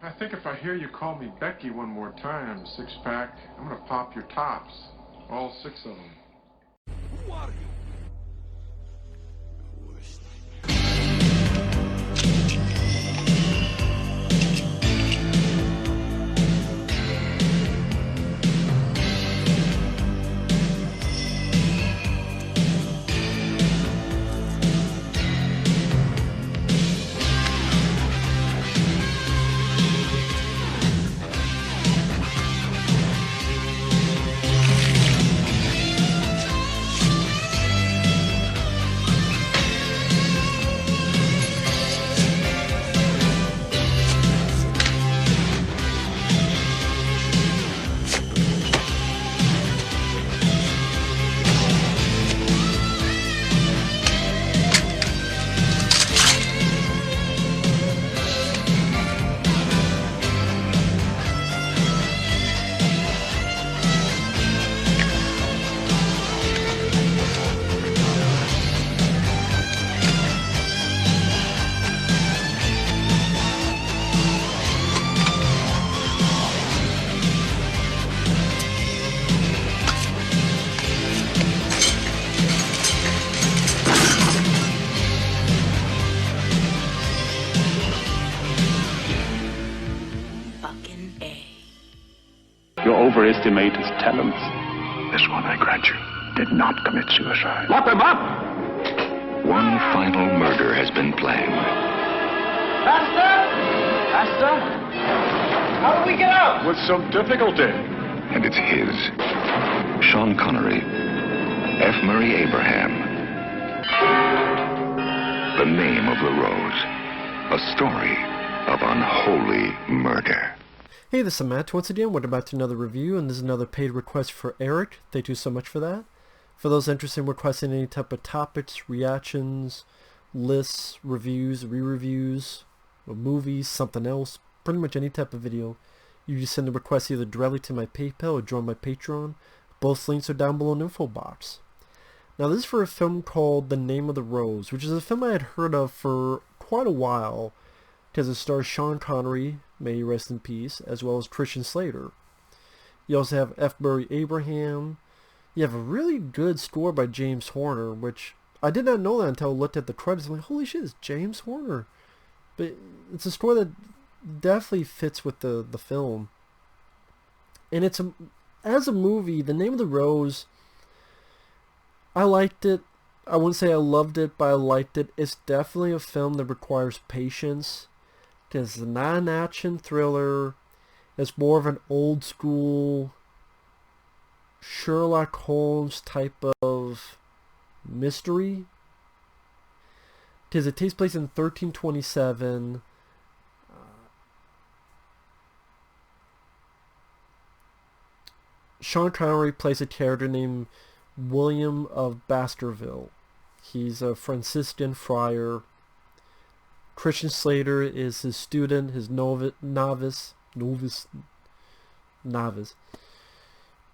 I think if I hear you call me Becky one more time, six-pack, I'm gonna pop your tops. All six of them. Who are you? You overestimate his talents. This one, I grant you, did not commit suicide. Lock him up! One final murder has been planned. Master! Master? How do we get out? With some difficulty. And it's his. Sean Connery. F. Murray Abraham. The Name of the Rose. A story of unholy murder. Hey, this is Matt. Once again, we're about to another review, and this is another paid request for Eric. Thank you so much for that. For those interested in requesting any type of topics, reactions, lists, reviews, re-reviews, or movies, something else, pretty much any type of video, you just send a request either directly to my PayPal or join my Patreon. Both links are down below in the info box. Now, this is for a film called The Name of the Rose, which is a film I had heard of for quite a while, because it stars Sean Connery, may he rest in peace, as well as Christian Slater. You also have F. Murray Abraham. You have a really good score by James Horner, which I did not know that until I looked at the credits. I'm like, holy shit, it's James Horner. But it's a score that definitely fits with the film. And as a movie, The Name of the Rose, I liked it. I wouldn't say I loved it, but I liked it. It's definitely a film that requires patience. It's not an action thriller. It's more of an old school Sherlock Holmes type of mystery. Because it takes place in 1327. Sean Connery plays a character named William of Baskerville. He's a Franciscan friar. Christian Slater is his student, his novice.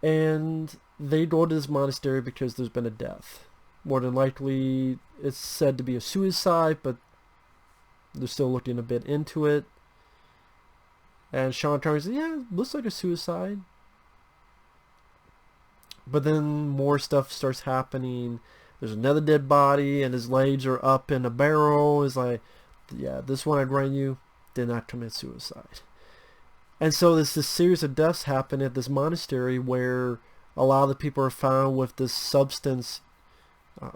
And they go to this monastery because there's been a death. More than likely, it's said to be a suicide, but they're still looking a bit into it. And Sean Connery says, yeah, looks like a suicide. But then more stuff starts happening. There's another dead body, and his legs are up in a barrel. It's like, yeah, this one I grant you did not commit suicide. And so there's this series of deaths happen at this monastery where a lot of the people are found with this substance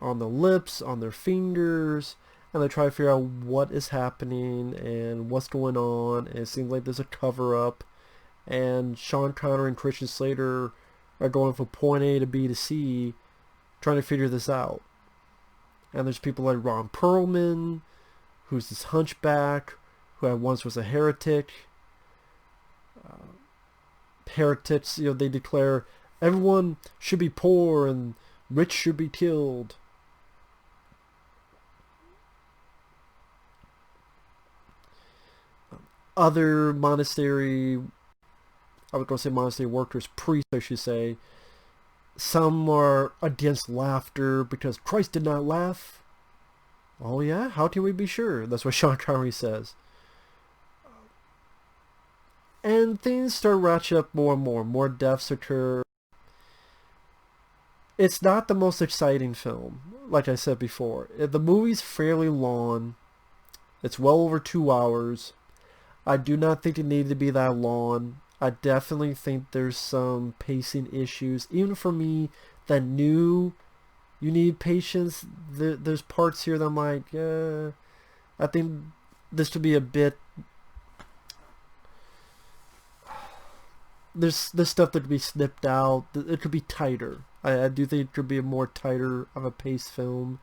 on the lips, on their fingers, and they try to figure out what is happening and what's going on. And it seems like there's a cover-up. And Sean Connery and Christian Slater are going from point A to B to C, trying to figure this out. And there's people like Ron Perlman, who's this hunchback, who once was a heretic. Heretics, they declare everyone should be poor and rich should be killed. Other monastery, I was going to say monastery workers, priests I should say, some are against laughter because Christ did not laugh. Oh yeah? How can we be sure? That's what Sean Connery says. And things start ratcheting up more and more. More deaths occur. It's not the most exciting film, like I said before. The movie's fairly long. It's well over 2 hours. I do not think it needed to be that long. I definitely think there's some pacing issues. Even for me that knew you need patience, there's parts here that I'm like, I think this could be a bit... There's stuff that could be snipped out. It could be tighter. I do think it could be a more tighter of a paced film.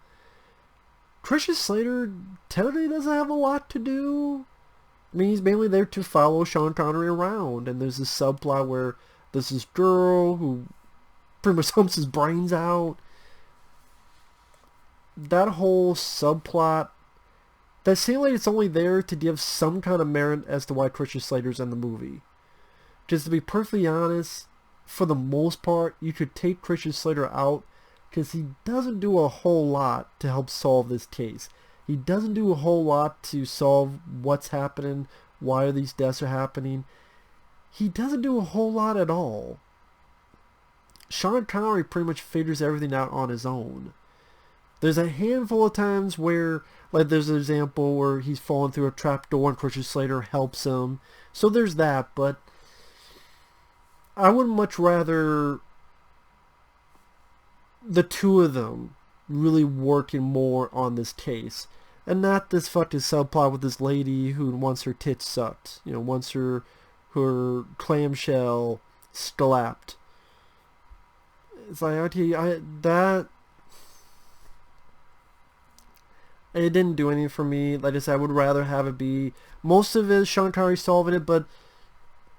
Christian Slater technically doesn't have a lot to do. I mean, he's mainly there to follow Sean Connery around. And there's this subplot where there's this girl who pretty much humps his brains out. That whole subplot, that seems like it's only there to give some kind of merit as to why Christian Slater's in the movie. Just to be perfectly honest, for the most part, you could take Christian Slater out because he doesn't do a whole lot to help solve this case. He doesn't do a whole lot to solve what's happening, why these deaths are happening. He doesn't do a whole lot at all. Sean Connery pretty much figures everything out on his own. There's a handful of times where, like there's an example where he's falling through a trapdoor and Christian Slater helps him. So there's that, but I would much rather the two of them really working more on this case. And not this fucking subplot with this lady who wants her tits sucked. You know, wants her clamshell slapped. It's like, okay, it didn't do anything for me. Like I said, I would rather have it be, most of it is Sean Connery solving it, but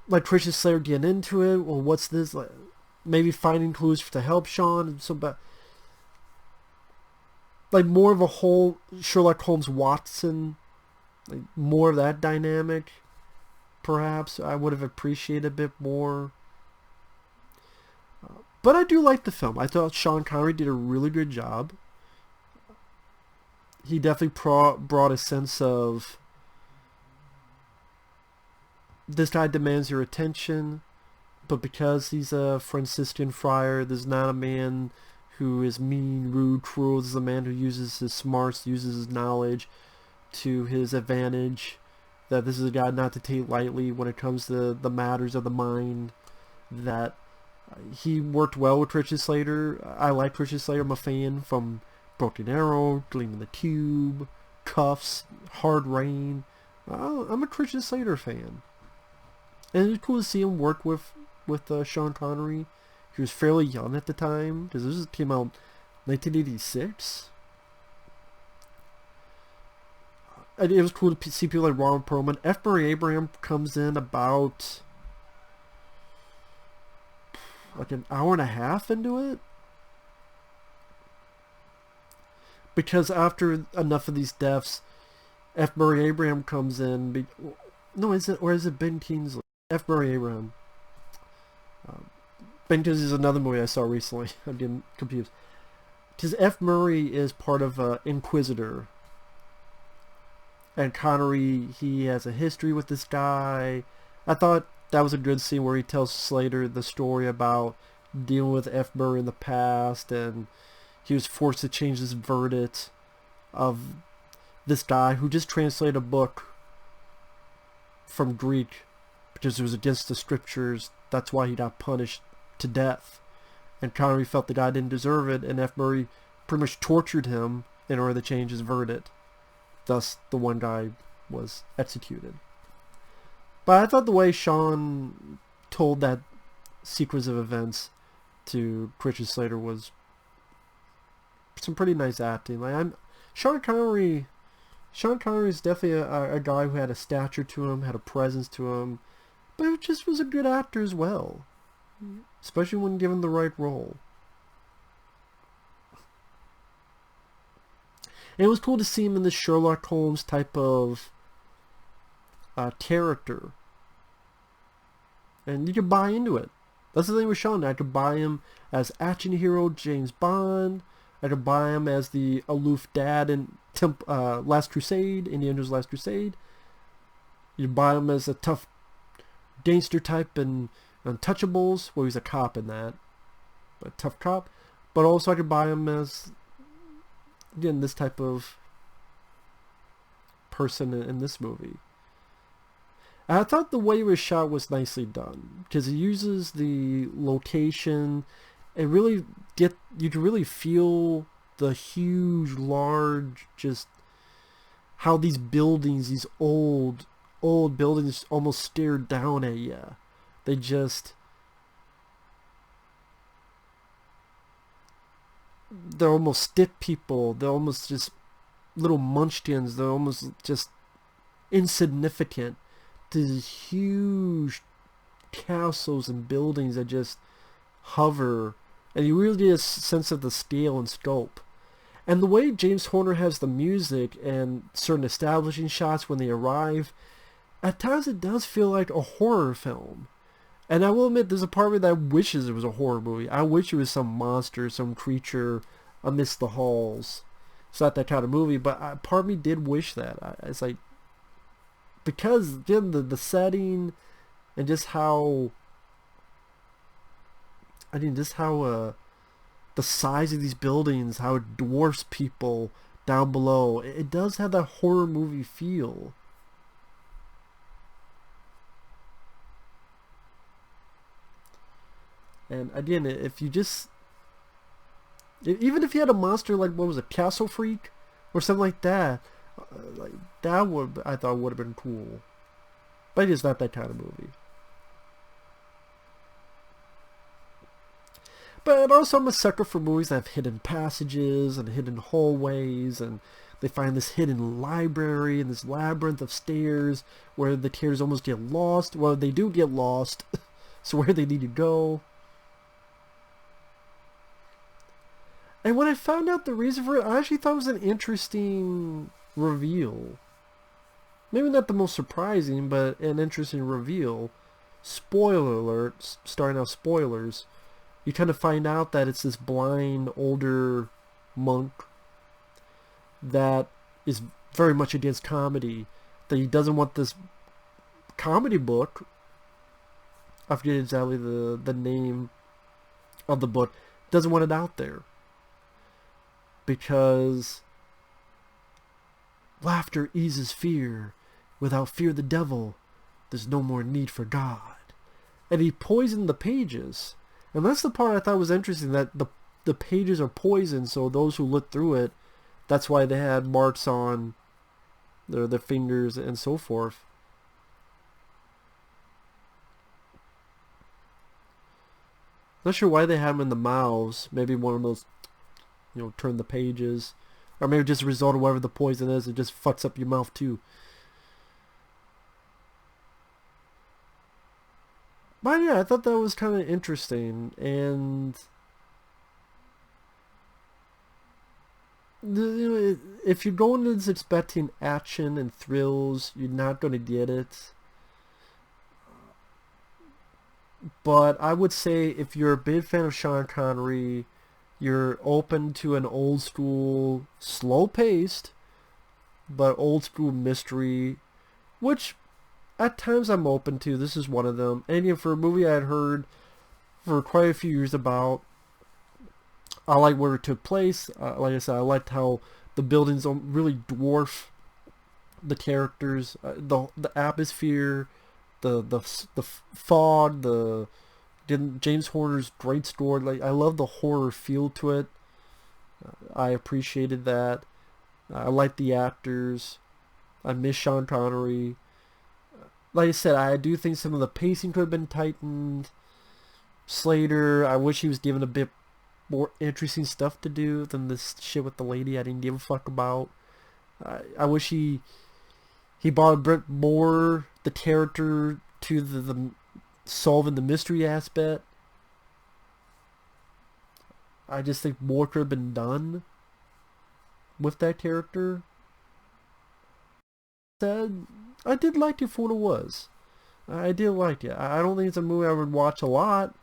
like Christian Slater getting into it. Well, what's this? Like, maybe finding clues to help Sean. And so, but like more of a whole Sherlock Holmes Watson, like more of that dynamic. Perhaps I would have appreciated a bit more. But I do like the film. I thought Sean Connery did a really good job. He definitely brought a sense of, this guy demands your attention, but because he's a Franciscan friar, there's not a man who is mean, rude, cruel. This is a man who uses his smarts, uses his knowledge to his advantage. That this is a guy not to take lightly when it comes to the matters of the mind. That he worked well with Christian Slater. I like Christian Slater. I'm a fan from Broken Arrow, Gleaming the Cube, Cuffs, Hard Rain. I'm a Christian Slater fan. And it's cool to see him work with Sean Connery. He was fairly young at the time, because this came out 1986. And it was cool to see people like Ron Perlman. F. Murray Abraham comes in about like an hour and a half into it. Because after enough of these deaths, F. Murray Abraham comes in. No, is it Ben Kingsley? F. Murray Abraham. Ben Kingsley is another movie I saw recently. I'm getting confused. Because F. Murray is part of Inquisitor. And Connery, he has a history with this guy. I thought that was a good scene where he tells Slater the story about dealing with F. Murray in the past, and he was forced to change his verdict of this guy who just translated a book from Greek because it was against the scriptures. That's why he got punished to death. And Connery felt the guy didn't deserve it, and F. Murray pretty much tortured him in order to change his verdict. Thus, the one guy was executed. But I thought the way Sean told that sequence of events to Christian Slater was some pretty nice acting. Like Sean Connery is definitely a guy who had a stature to him, had a presence to him, but it just was a good actor as well, especially when given the right role. And it was cool to see him in the Sherlock Holmes type of character, and you could buy into it. That's the thing with Sean. I could buy him as action hero James Bond. I could buy him as the aloof dad in Last Crusade, Indiana Jones' Last Crusade. You buy him as a tough gangster type in Untouchables, well, he's a cop in that, a tough cop. But also I could buy him as, again, this type of person in this movie. And I thought the way it was shot was nicely done, because it uses the location and really you can really feel the huge, large, just how these buildings, these old buildings almost stare down at you. They just, they're almost stick people. They're almost just little munchkins. They're almost just insignificant to these huge castles and buildings that just hover. And you really get a sense of the scale and scope. And the way James Horner has the music and certain establishing shots when they arrive, at times it does feel like a horror film. And I will admit, there's a part of me that wishes it was a horror movie. I wish it was some monster, some creature amidst the halls. It's not that kind of movie, but part of me did wish that. It's like, because again, the setting and just how, the size of these buildings, how it dwarfs people down below, it does have that horror movie feel. And again, if you just, even if you had a monster like, what was it, Castle Freak or something like that, I thought would have been cool. But it's not that kind of movie. But also I'm a sucker for movies that have hidden passages and hidden hallways, and they find this hidden library and this labyrinth of stairs where the characters almost get lost. Well, they do get lost, so where they need to go. And when I found out the reason for it, I actually thought it was an interesting reveal. Maybe not the most surprising, but an interesting reveal. Spoiler alert, starting out spoilers. You kind of find out that it's this blind, older monk that is very much against comedy. That he doesn't want this comedy book, I forget exactly the name of the book, doesn't want it out there. Because laughter eases fear. Without fear the devil, there's no more need for God. And he poisoned the pages. And that's the part I thought was interesting, that the pages are poisoned, so those who look through it, that's why they had marks on their fingers and so forth. Not sure why they had them in the mouths. Maybe one of those, turn the pages. Or maybe just a result of whatever the poison is, it just fucks up your mouth too. But yeah, I thought that was kind of interesting. And if you're going into this expecting action and thrills, you're not going to get it. But I would say if you're a big fan of Sean Connery, you're open to an old school, slow-paced, but old school mystery, which at times I'm open to. This is one of them. And again, for a movie I had heard for quite a few years about, I like where it took place. Like I said, I liked how the buildings don't really dwarf the characters, the atmosphere, the fog, James Horner's great score. Like, I love the horror feel to it. I appreciated that. I like the actors. I miss Sean Connery. Like I said, I do think some of the pacing could have been tightened. Slater, I wish he was given a bit more interesting stuff to do than this shit with the lady I didn't give a fuck about. I wish he brought a bit more the character to the solving the mystery aspect. I just think more could have been done with that character. I did like it for what it was. I did like it. I don't think it's a movie I would watch a lot,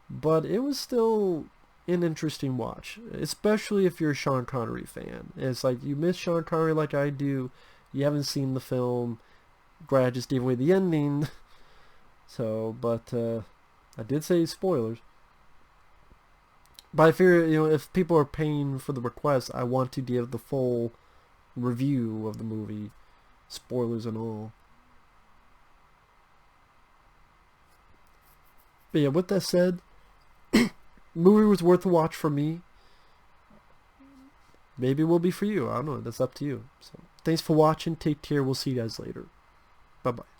but it was still an interesting watch, especially if you're a Sean Connery fan. It's like, you miss Sean Connery like I do, you haven't seen the film, Grad just gave away the ending, So, but I did say spoilers. But I figure, you know, if people are paying for the request, I want to give the full review of the movie, spoilers and all. But yeah, with that said, movie was worth a watch for me. Maybe it will be for you. I don't know. That's up to you. So, thanks for watching. Take care. We'll see you guys later. Bye-bye.